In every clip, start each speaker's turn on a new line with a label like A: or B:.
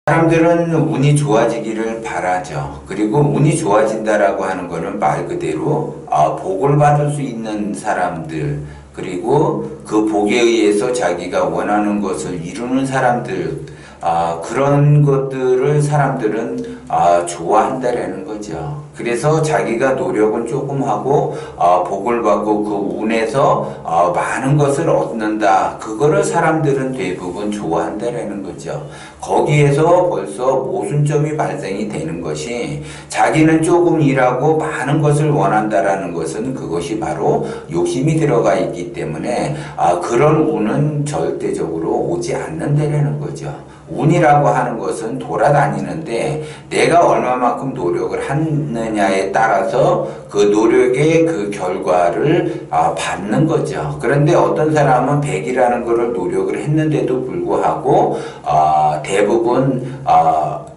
A: 사람들은 운이 좋아지기를 바라죠. 그리고 운이 좋아진다라고 하는 거는 말 그대로 복을 받을 수 있는 사람들, 그리고 그 복에 의해서 자기가 원하는 것을 이루는 사람들, 그런 것들을 사람들은 좋아한다라는 거죠. 그래서 자기가 노력은 조금 하고 복을 받고 그 운에서 많은 것을 얻는다. 그거를 사람들은 대부분 좋아한다라는 거죠. 거기에서 벌써 모순점이 발생이 되는 것이, 자기는 조금 일하고 많은 것을 원한다라는 것은 그것이 바로 욕심이 들어가 있기 때문에 그런 운은 절대적으로 오지 않는다라는 거죠. 운이라고 하는 것은 돌아다니는데 내가 얼마만큼 노력을 하느냐에 따라서 그 노력의 그 결과를 받는 거죠. 그런데 어떤 사람은 100이라는 것을 노력을 했는데도 불구하고 대부분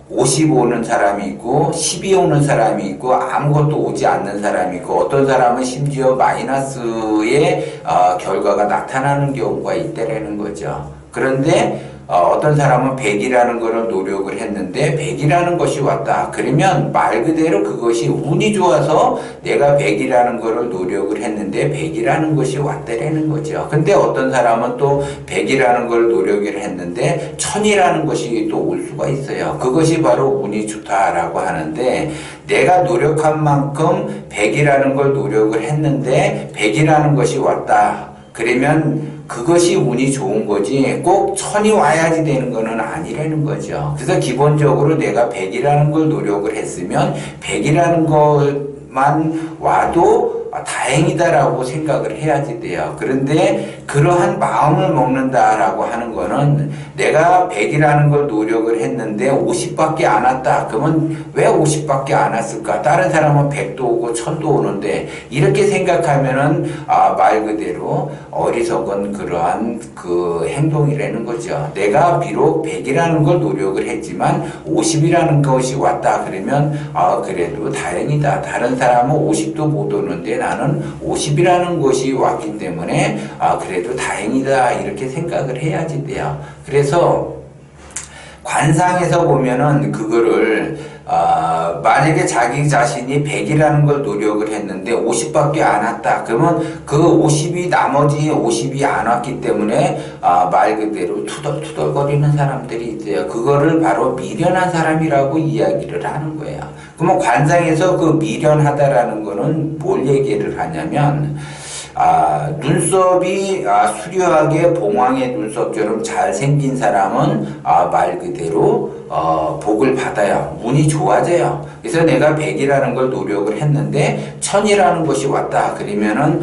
A: 50 오는 사람이 있고 12 오는 사람이 있고 아무것도 오지 않는 사람이 있고, 어떤 사람은 심지어 마이너스의 결과가 나타나는 경우가 있다라는 거죠. 그런데 어떤 사람은 100이라는 것을 노력을 했는데 100이라는 것이 왔다. 그러면 말 그대로 그것이 운이 좋아서 내가 100이라는 것을 노력을 했는데 100이라는 것이 왔다라는 거죠. 근데 어떤 사람은 또 100이라는 걸 노력을 했는데 1000이라는 것이 또 올 수가 있어요. 그것이 바로 운이 좋다라고 하는데, 내가 노력한 만큼 100이라는 걸 노력을 했는데 100이라는 것이 왔다. 그러면 그것이 운이 좋은 거지 꼭 1000이 와야지 되는 거는 아니라는 거죠. 그래서 기본적으로 내가 100이라는 걸 노력을 했으면 100이라는 것만 와도 다행이다라고 생각을 해야지 돼요. 그런데 그러한 마음을 먹는다라고 하는 거는, 내가 100이라는 걸 노력을 했는데 50밖에 안 왔다. 그러면 왜 50밖에 안 왔을까? 다른 사람은 100도 오고 1000도 오는데, 이렇게 생각하면은 말 그대로 어리석은 그러한 그 행동이라는 거죠. 내가 비록 100이라는 걸 노력을 했지만 50이라는 것이 왔다. 그러면 그래도 다행이다. 다른 사람은 50도 못 오는데 나는 50이라는 것이 왔기 때문에 그래도 다행이다. 이렇게 생각을 해야지 돼요. 그래서 관상에서 보면은 그거를 만약에 자기 자신이 100이라는 걸 노력을 했는데 50밖에 안 왔다. 그러면 그 50이 나머지 50이 안 왔기 때문에 말 그대로 투덜투덜거리는 사람들이 있어요. 그거를 바로 미련한 사람이라고 이야기를 하는 거예요. 그러면 관상에서 그 미련하다라는 거는 뭘 얘기를 하냐면, 눈썹이 수려하게 봉황의 눈썹처럼 잘생긴 사람은 말 그대로 복을 받아요. 운이 좋아져요. 그래서 내가 100이라는 걸 노력을 했는데 1000이라는 것이 왔다. 그러면은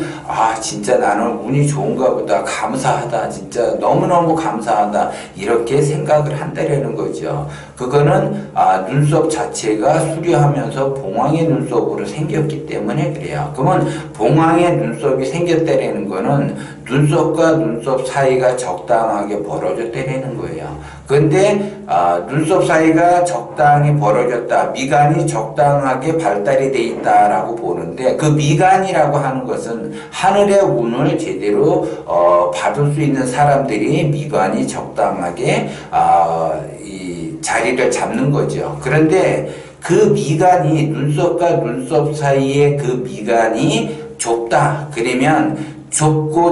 A: 진짜 나는 운이 좋은가 보다. 감사하다. 진짜 너무너무 감사하다. 이렇게 생각을 한다라는 거죠. 그거는 눈썹 자체가 수려하면서 봉황의 눈썹으로 생겼기 때문에 그래요. 그러면 봉황의 눈썹이 생겼다라는 거는 눈썹과 눈썹 사이가 적당하게 벌어졌다라는 거예요. 그런데 눈썹 사이가 적당히 벌어졌다, 미간이 적당하게 발달이 돼 있다라고 보는데, 그 미간이라고 하는 것은 하늘의 운을 제대로 받을 수 있는 사람들이 미간이 적당하게 이 자리를 잡는 거죠. 그런데 그 미간이, 눈썹과 눈썹 사이의 그 미간이 좁다. 그러면 좁고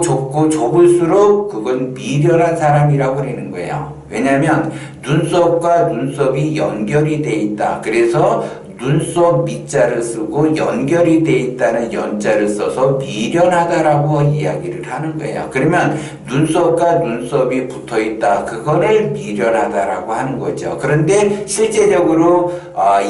A: 좁을수록 그건 미련한 사람이라고 그러는 거예요. 왜냐하면 눈썹과 눈썹이 연결이 돼 있다. 그래서 눈썹 밑자를 쓰고 연결이 돼 있다는 연자를 써서 미련하다라고 이야기를 하는 거예요. 그러면 눈썹과 눈썹이 붙어 있다. 그거를 미련하다라고 하는 거죠. 그런데 실제적으로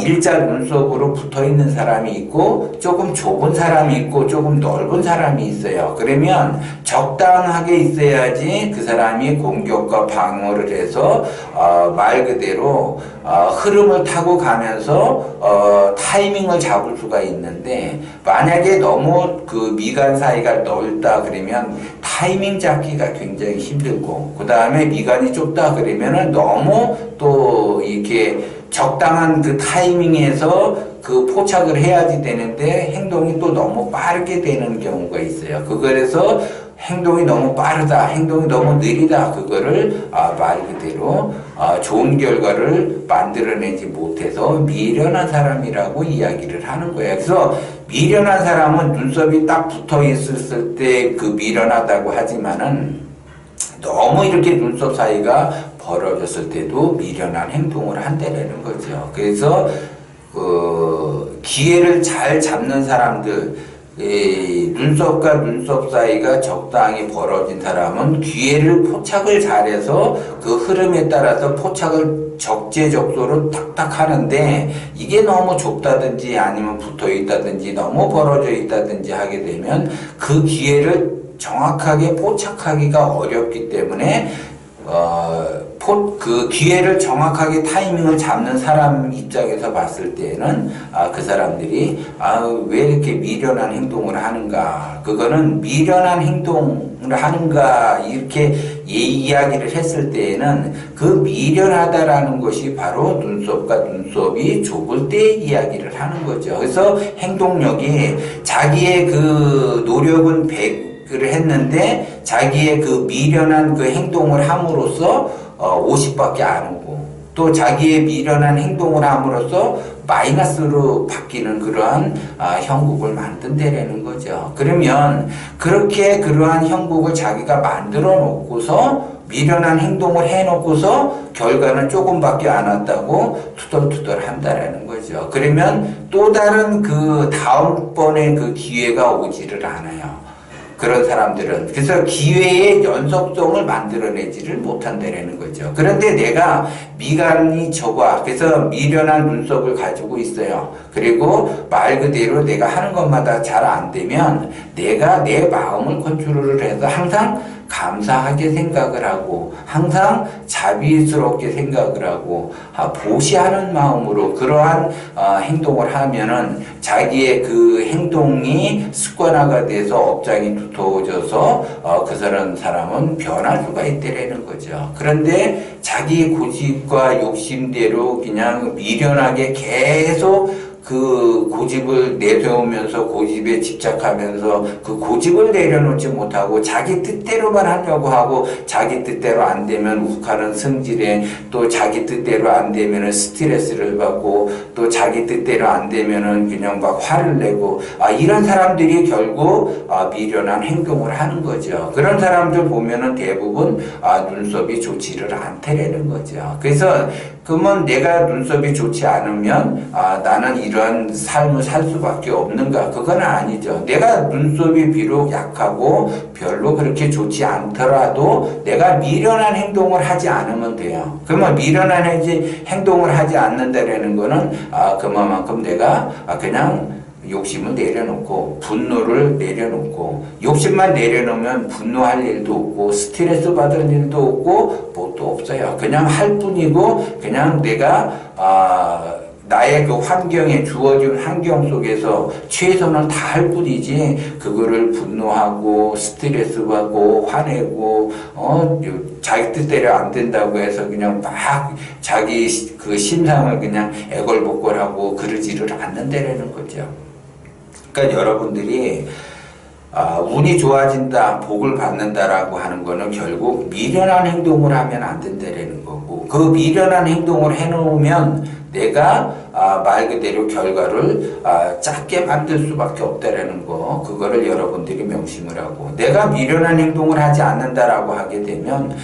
A: 일자 눈썹으로 붙어 있는 사람이 있고, 조금 좁은 사람이 있고, 조금 넓은 사람이 있어요. 그러면 적당하게 있어야지 그 사람이 공격과 방어를 해서 말 그대로 흐름을 타고 가면서 타이밍을 잡을 수가 있는데, 만약에 너무 그 미간 사이가 넓다 그러면 타이밍 잡기가 굉장히 힘들고, 그 다음에 미간이 좁다 그러면은 너무 또 이렇게 적당한 그 타이밍에서 그 포착을 해야지 되는데 행동이 또 너무 빠르게 되는 경우가 있어요. 그래서 행동이 너무 빠르다, 행동이 너무 느리다, 그거를 말 그대로 좋은 결과를 만들어내지 못해서 미련한 사람이라고 이야기를 하는 거예요. 그래서 미련한 사람은 눈썹이 딱 붙어 있었을 때 그 미련하다고 하지만은 너무 이렇게 눈썹 사이가 벌어졌을 때도 미련한 행동을 한다는 거죠. 그래서 기회를 잘 잡는 사람들, 눈썹과 눈썹 사이가 적당히 벌어진 사람은 기회를 포착을 잘해서 그 흐름에 따라서 포착을 적재적소로 탁탁 하는데, 이게 너무 좁다든지 아니면 붙어 있다든지 너무 벌어져 있다든지 하게 되면 그 기회를 정확하게 포착하기가 어렵기 때문에 그 기회를 정확하게 타이밍을 잡는 사람 입장에서 봤을 때는 그 사람들이 왜 이렇게 미련한 행동을 하는가, 그거는 미련한 행동을 하는가 이렇게 이야기를 했을 때에는 그 미련하다라는 것이 바로 눈썹과 눈썹이 좁을 때 이야기를 하는 거죠. 그래서 행동력이 자기의 그 노력은 100을 했는데 자기의 그 미련한 그 행동을 함으로써 50밖에 안 오고, 또 자기의 미련한 행동을 함으로써 마이너스로 바뀌는 그러한 형국을 만든다라는 거죠. 그러면 그렇게 그러한 형국을 자기가 만들어 놓고서 미련한 행동을 해놓고서 결과는 조금밖에 안 왔다고 투덜투덜 한다라는 거죠. 그러면 또 다른 그 다음번에 그 기회가 오지를 않아요. 그런 사람들은. 그래서 기회의 연속성을 만들어내지를 못한다는 거죠. 그런데 내가 미간이 적아, 그래서 미련한 눈썹을 가지고 있어요. 그리고 말 그대로 내가 하는 것마다 잘 안 되면 내가 내 마음을 컨트롤을 해서 항상 감사하게 생각을 하고 항상 자비스럽게 생각을 하고 보시하는 마음으로 그러한 행동을 하면은 자기의 그 행동이 습관화가 돼서 업장이 두터워져서 그 사람은 변할 수가 있다라는 거죠. 그런데 자기 고집과 욕심대로 그냥 미련하게 계속 그 고집을 내세우면서 고집에 집착하면서 그 고집을 내려놓지 못하고 자기 뜻대로만 하려고 하고, 자기 뜻대로 안 되면 욱하는 성질에, 또 자기 뜻대로 안 되면은 스트레스를 받고, 또 자기 뜻대로 안 되면은 그냥 막 화를 내고, 이런 사람들이 결국 미련한 행동을 하는 거죠. 그런 사람들 보면은 대부분 눈썹이 좋지를 않다라는 거죠. 그래서 그러면 내가 눈썹이 좋지 않으면 나는 이러한 삶을 살 수밖에 없는가? 그건 아니죠. 내가 눈썹이 비록 약하고 별로 그렇게 좋지 않더라도 내가 미련한 행동을 하지 않으면 돼요. 그러면 미련한 행동을 하지 않는다라는 거는 그만큼 내가 그냥 욕심을 내려놓고 분노를 내려놓고, 욕심만 내려놓으면 분노할 일도 없고 스트레스 받을 일도 없고 뭣도 없어요. 그냥 할 뿐이고, 그냥 내가 나의 그 환경에 주어진 환경 속에서 최선을 다할 뿐이지, 그거를 분노하고 스트레스 받고 화내고 자기 뜻대로 안 된다고 해서 그냥 막 자기 그 심상을 그냥 애걸복걸하고 그러지를 않는다라는 거죠. 그러니까 여러분들이 운이 좋아진다, 복을 받는다라고 하는 거는 결국 미련한 행동을 하면 안 된다라는 거고, 그 미련한 행동을 해놓으면 내가 말 그대로 결과를 작게 만들 수밖에 없다라는 거, 그거를 여러분들이 명심을 하고, 내가 미련한 행동을 하지 않는다라고 하게 되면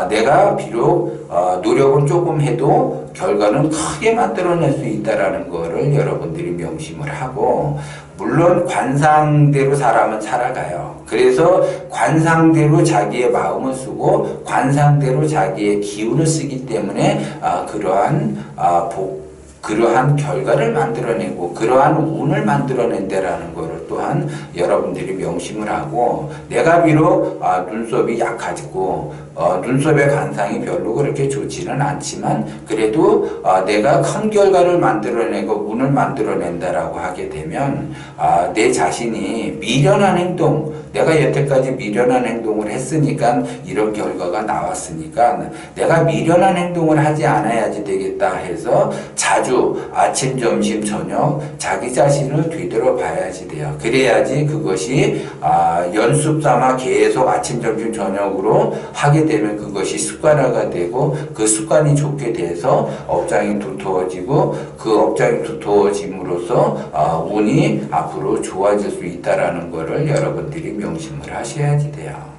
A: 내가 비록 노력은 조금 해도 결과는 크게 만들어낼 수 있다라는 거를 여러분들이 명심을 하고, 물론 관상대로 사람은 살아가요. 그래서 관상대로 자기의 마음을 쓰고 관상대로 자기의 기운을 쓰기 때문에 그러한 결과를 만들어내고 그러한 운을 만들어낸다라는 것을 또한 여러분들이 명심을 하고, 내가 비록 눈썹이 약하고 눈썹의 관상이 별로 그렇게 좋지는 않지만 그래도 내가 큰 결과를 만들어내고 운을 만들어낸다라고 하게 되면 내 자신이 미련한 행동, 내가 여태까지 미련한 행동을 했으니까 이런 결과가 나왔으니까 내가 미련한 행동을 하지 않아야지 되겠다 해서 자주 하루 아침, 점심, 저녁 자기 자신을 되돌아봐야지 돼요. 그래야지 그것이 연습 삼아 계속 아침, 점심, 저녁으로 하게 되면 그것이 습관화가 되고 그 습관이 좋게 돼서 업장이 두터워지고 그 업장이 두터워짐으로써 운이 앞으로 좋아질 수 있다라는 것을 여러분들이 명심을 하셔야지 돼요.